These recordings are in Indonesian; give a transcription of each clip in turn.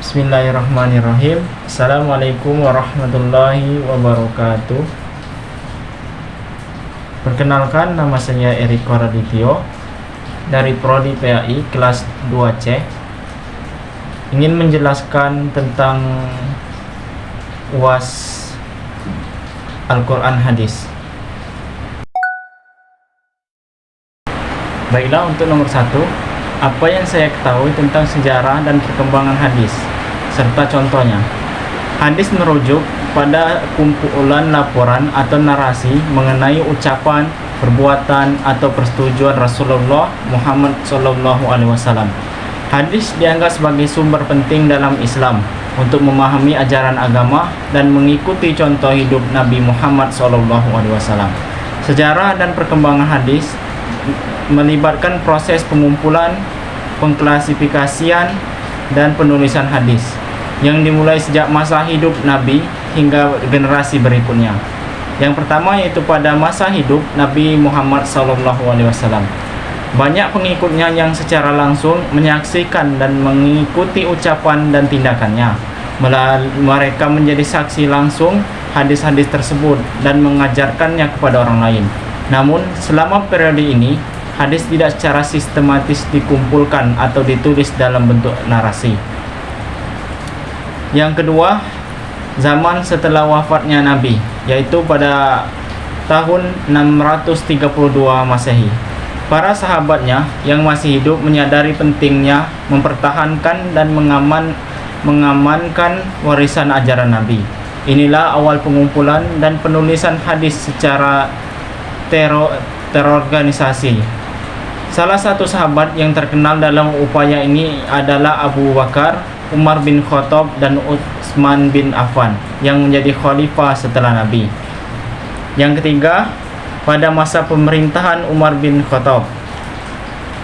Bismillahirrahmanirrahim. Assalamualaikum warahmatullahi wabarakatuh. Perkenalkan, nama saya Eriko Radityo dari Prodi PAI kelas 2C. Ingin menjelaskan tentang UAS Al-Quran Hadis. Baiklah, untuk nomor 1, apa yang saya ketahui tentang sejarah dan perkembangan hadis, serta contohnya. Hadis merujuk pada kumpulan laporan atau narasi mengenai ucapan, perbuatan, atau persetujuan Rasulullah Muhammad SAW. Hadis dianggap sebagai sumber penting dalam Islam untuk memahami ajaran agama dan mengikuti contoh hidup Nabi Muhammad SAW. Sejarah dan perkembangan hadis melibatkan proses pengumpulan, pengklasifikasian, dan penulisan hadis yang dimulai sejak masa hidup Nabi hingga generasi berikutnya. Yang pertama yaitu pada masa hidup Nabi Muhammad SAW. Banyak pengikutnya yang secara langsung menyaksikan dan mengikuti ucapan dan tindakannya. Mereka menjadi saksi langsung hadis-hadis tersebut dan mengajarkannya kepada orang lain. Namun selama periode ini, hadis tidak secara sistematis dikumpulkan atau ditulis dalam bentuk narasi. Yang kedua, zaman setelah wafatnya Nabi, yaitu pada tahun 632 Masehi. Para sahabatnya yang masih hidup menyadari pentingnya mempertahankan dan mengamankan warisan ajaran Nabi. Inilah awal pengumpulan dan penulisan hadis secara terorganisasi. Salah satu sahabat yang terkenal dalam upaya ini adalah Abu Bakar, Umar bin Khattab, dan Utsman bin Affan yang menjadi khalifah setelah Nabi. Yang ketiga, pada masa pemerintahan Umar bin Khattab.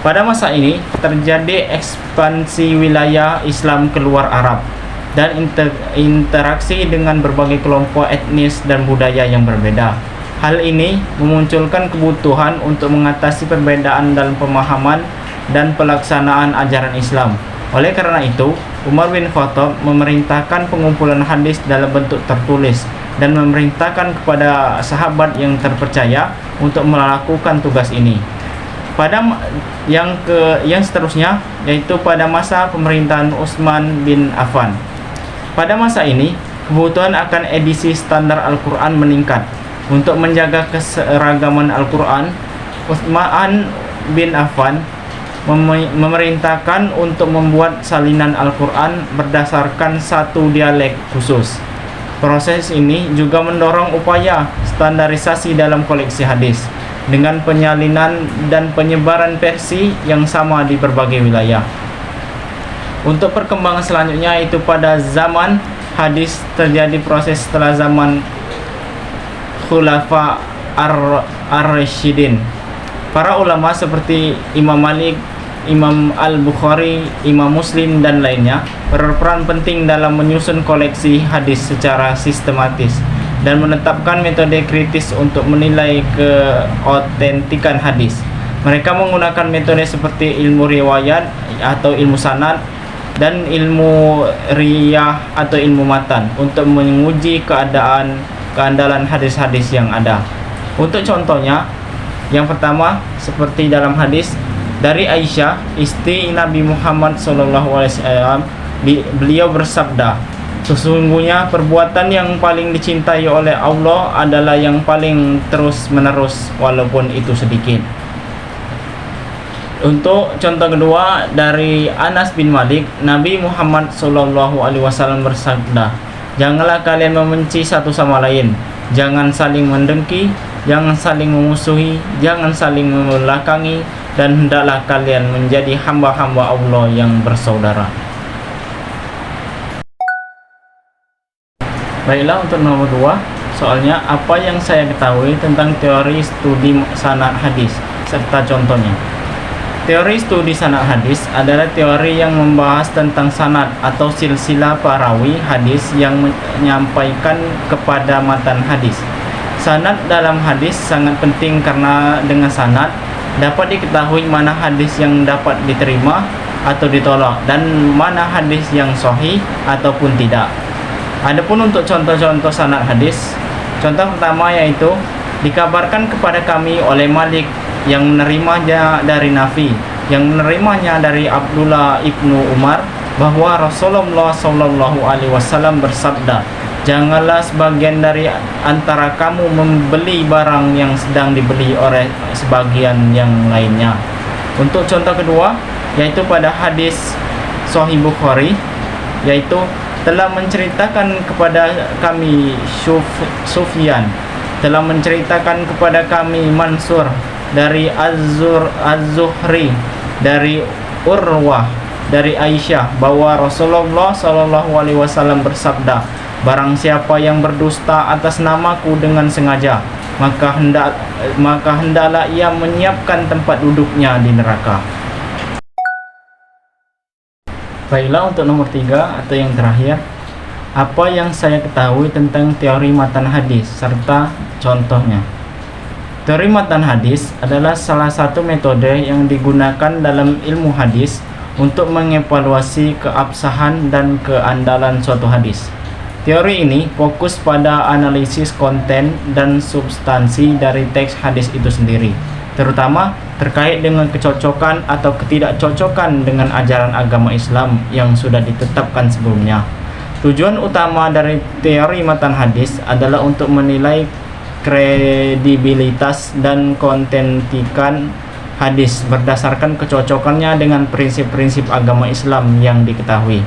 Pada masa ini terjadi ekspansi wilayah Islam keluar Arab dan interaksi dengan berbagai kelompok etnis dan budaya yang berbeda. Hal ini memunculkan kebutuhan untuk mengatasi perbedaan dalam pemahaman dan pelaksanaan ajaran Islam. Oleh karena itu, Umar bin Khattab memerintahkan pengumpulan hadis dalam bentuk tertulis dan memerintahkan kepada sahabat yang terpercaya untuk melakukan tugas ini. Pada yang seterusnya yaitu pada masa pemerintahan Utsman bin Affan. Pada masa ini, kebutuhan akan edisi standar Al-Quran meningkat. Untuk menjaga keseragaman Al-Quran, Utsman bin Affan memerintahkan untuk membuat salinan Al-Quran berdasarkan satu dialek khusus. Proses ini juga mendorong upaya standarisasi dalam koleksi hadis dengan penyalinan dan penyebaran versi yang sama di berbagai wilayah. Untuk perkembangan selanjutnya itu pada zaman hadis terjadi proses setelah zaman Khulafa ar-Rasyidin. Para ulama seperti Imam Malik, Imam Al-Bukhari, Imam Muslim, dan lainnya berperan penting dalam menyusun koleksi hadis secara sistematis dan menetapkan metode kritis untuk menilai keautentikan hadis. Mereka menggunakan metode seperti ilmu riwayat atau ilmu sanad dan ilmu riyah atau ilmu matan untuk menguji keandalan hadis-hadis yang ada. Untuk contohnya, yang pertama seperti dalam hadis dari Aisyah, istri Nabi Muhammad SAW, beliau bersabda, sesungguhnya perbuatan yang paling dicintai oleh Allah adalah yang paling terus-menerus walaupun itu sedikit. Untuk contoh kedua dari Anas bin Malik, Nabi Muhammad SAW bersabda, janganlah kalian membenci satu sama lain, jangan saling mendengki, jangan saling memusuhi, jangan saling membelakangi, dan hendaklah kalian menjadi hamba-hamba Allah yang bersaudara. Baiklah, untuk nomor 2, soalnya apa yang saya ketahui tentang teori studi sanad hadis serta contohnya. Teori studi sanad hadis adalah teori yang membahas tentang sanad atau silsilah perawi hadis yang menyampaikan kepada matan hadis. Sanad dalam hadis sangat penting karena dengan sanad dapat diketahui mana hadis yang dapat diterima atau ditolak, dan mana hadis yang sahih ataupun tidak. Adapun untuk contoh-contoh sanad hadis, contoh pertama yaitu dikabarkan kepada kami oleh Malik yang menerimanya dari Nafi, yang menerimanya dari Abdullah ibnu Umar, bahwa Rasulullah SAW bersabda, janganlah sebagian dari antara kamu membeli barang yang sedang dibeli oleh sebagian yang lainnya. Untuk contoh kedua yaitu pada hadis Sahih Bukhari, yaitu telah menceritakan kepada kami Sufyan, telah menceritakan kepada kami Mansur dari Az-Zuhri, dari Urwah, dari Aisyah, bahwa Rasulullah SAW bersabda, barang siapa yang berdusta atas namaku dengan sengaja, maka hendaklah ia menyiapkan tempat duduknya di neraka. Baiklah, untuk nomor 3 atau yang terakhir, apa yang saya ketahui tentang teori matan hadis serta contohnya. Teori matan hadis adalah salah satu metode yang digunakan dalam ilmu hadis untuk mengevaluasi keabsahan dan keandalan suatu hadis. Teori ini fokus pada analisis konten dan substansi dari teks hadis itu sendiri, terutama terkait dengan kecocokan atau ketidakcocokan dengan ajaran agama Islam yang sudah ditetapkan sebelumnya. Tujuan utama dari teori matan hadis adalah untuk menilai kredibilitas dan kontentikan hadis berdasarkan kecocokannya dengan prinsip-prinsip agama Islam yang diketahui.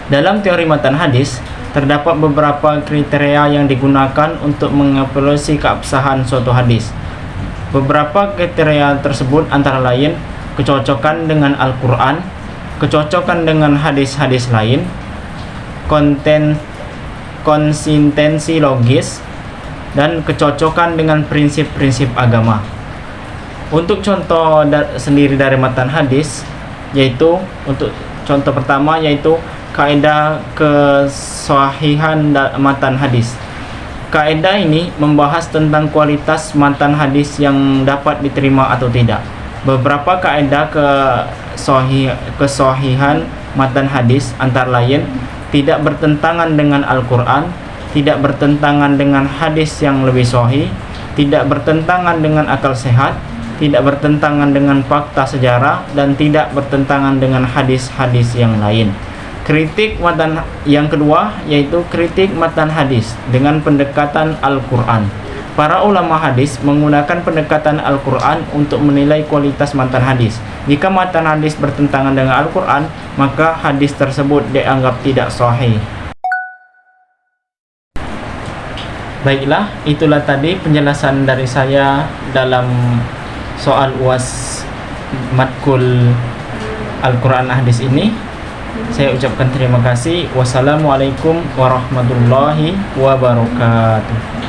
Dalam teori matan hadis, terdapat beberapa kriteria yang digunakan untuk mengevaluasi keabsahan suatu hadis. Beberapa kriteria tersebut antara lain kecocokan dengan Al-Quran, kecocokan dengan hadis-hadis lain, konsistensi logis, dan kecocokan dengan prinsip-prinsip agama. Untuk contoh sendiri dari matan hadis, yaitu untuk contoh pertama yaitu kaidah kesahihan matan hadis. Kaidah ini membahas tentang kualitas matan hadis yang dapat diterima atau tidak. Beberapa kaidah kesahihan matan hadis antara lain tidak bertentangan dengan Al-Quran, tidak bertentangan dengan hadis yang lebih sahih, tidak bertentangan dengan akal sehat, tidak bertentangan dengan fakta sejarah, dan tidak bertentangan dengan hadis-hadis yang lain. Kritik matan yang kedua yaitu kritik matan hadis dengan pendekatan Al-Quran. Para ulama hadis menggunakan pendekatan Al-Quran untuk menilai kualitas matan hadis. Jika matan hadis bertentangan dengan Al-Quran, maka hadis tersebut dianggap tidak sahih. Baiklah, itulah tadi penjelasan dari saya dalam soal UAS matkul Al-Quran hadis ini. Saya ucapkan terima kasih. Wassalamualaikum warahmatullahi wabarakatuh.